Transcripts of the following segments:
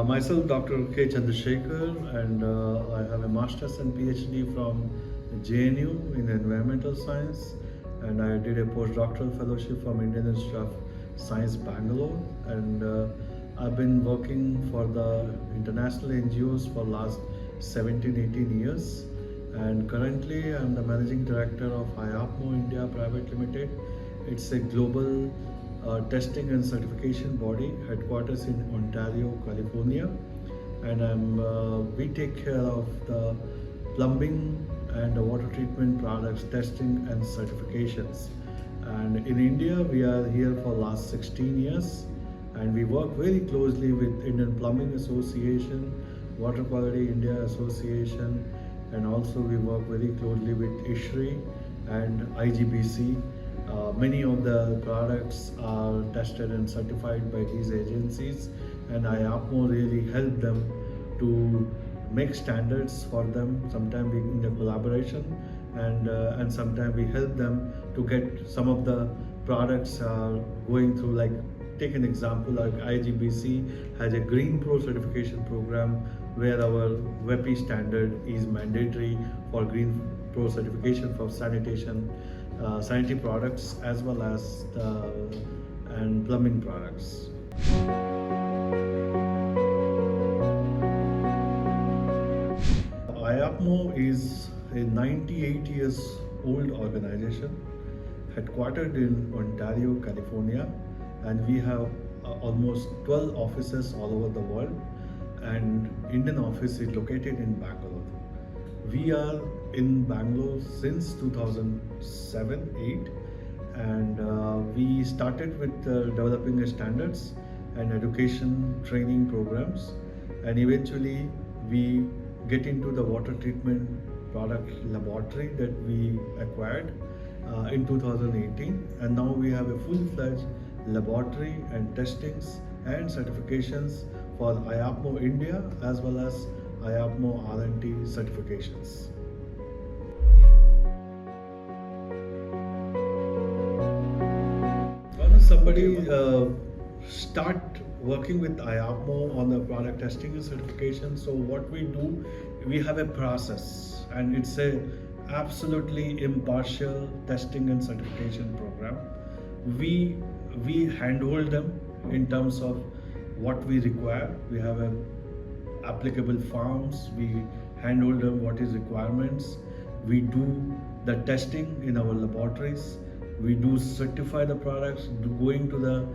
Myself, Dr. K. Chandrasekar, and I have a master's and PhD from JNU in environmental science, and I did a postdoctoral fellowship from Indian Institute of Science, Bangalore, and I've been working for the international NGOs for last 17-18 years, and currently I'm the managing director of IAPMO India Private Limited. It's a global testing and certification body, headquarters in Ontario, California, and we take care of the plumbing and the water treatment products testing and certifications. And in India, we are here for last 16 years, and we work very closely with Indian Plumbing Association, Water Quality India Association, and also we work very closely with ISHRI and IGBC. Many of the products are tested and certified by these agencies, and IAPMO really help them to make standards for them. Sometimes we in a collaboration, and sometimes we help them to get some of the products going through. Like, take an example, like IGBC has a Green Pro certification program where our WEPI standard is mandatory for Green Pro certification for sanitation, sanitary products as well as and plumbing products. IAPMO is a 98 years old organization headquartered in Ontario, California, and we have almost 12 offices all over the world, and Indian office is located in Bangalore. We are in Bangalore since 2007-8, and we started with developing standards and education training programs, and eventually we get into the water treatment product laboratory that we acquired in 2018, and now we have a full-fledged laboratory and testings and certifications for IAPMO India as well as IAPMO R&D certifications. Once somebody start working with IAPMO on the product testing and certification, so what we do, we have a process, and it's a absolutely impartial testing and certification program. We handhold them in terms of what we require. We have applicable forms. We handhold them what is requirements. We do the testing in our laboratories. We do certify the products, going to the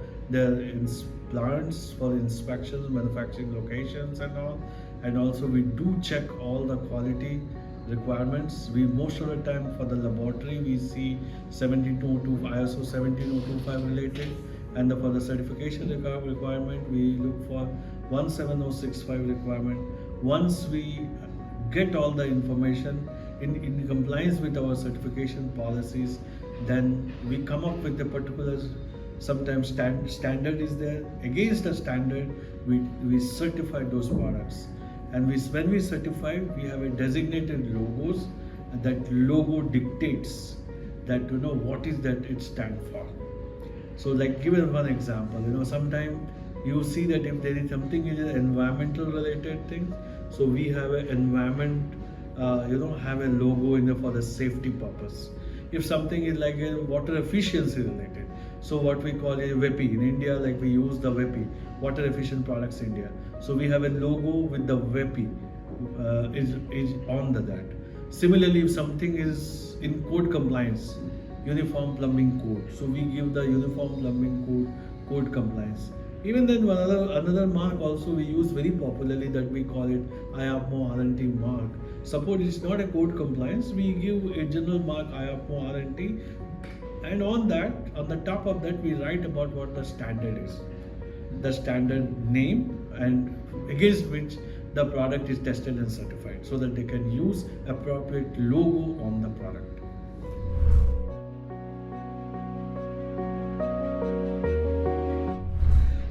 plants for inspections, manufacturing locations and all. And also we do check all the quality requirements. We most of the time for the laboratory we see 17225 ISO 17025 related, and for the certification requirement we look for 17065 requirement. Once we get all the information in compliance with our certification policies, then we come up with a particular, sometimes standard is there. Against the standard we certify those products, and when we certify, we have a designated logos, and that logo dictates that what is that it stands for. So, like, give one example, sometimes you see that if there is something is an environmental related thing, so we have an environment, have a logo for the safety purpose. If something is like a water efficiency related, so what we call a WEPI in India, like we use the WEPI, Water Efficient Products India. So we have a logo with the WEPI is on that. Similarly, if something is in code compliance, Uniform Plumbing Code, so we give the Uniform Plumbing Code compliance. Even then, another mark also we use very popularly, that we call it IAPMO R&D mark. Suppose it's not a code compliance, we give a general mark IAPMO R&D, and on the top of that, we write about what the standard is, the standard name, and against which the product is tested and certified, so that they can use appropriate logo on the product.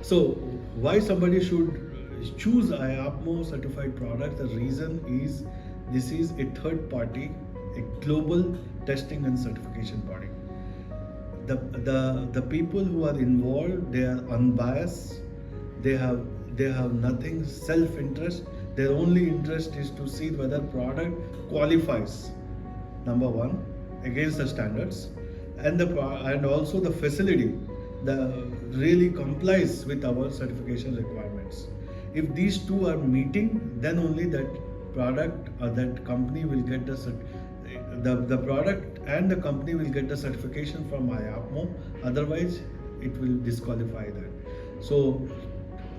So why somebody should choose IAPMO certified product? The reason is this is a third party, a global testing and certification body. The people who are involved, they are unbiased. They They have nothing self-interest. Their only interest is to see whether product qualifies, number one, against the standards, and and also the facility the really complies with our certification requirements. If these two are meeting, then only that product or that company will get the product and the company will get the certification from IAPMO. Otherwise, it will disqualify that. So,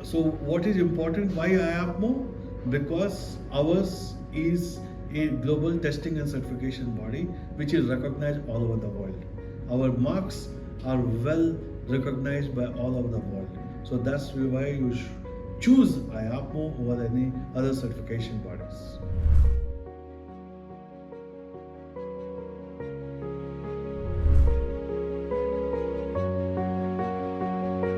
so what is important? Why IAPMO? Because ours is a global testing and certification body which is recognized all over the world. Our marks are well recognized by all over the world. So that's why you choose IAPMO over any other certification bodies.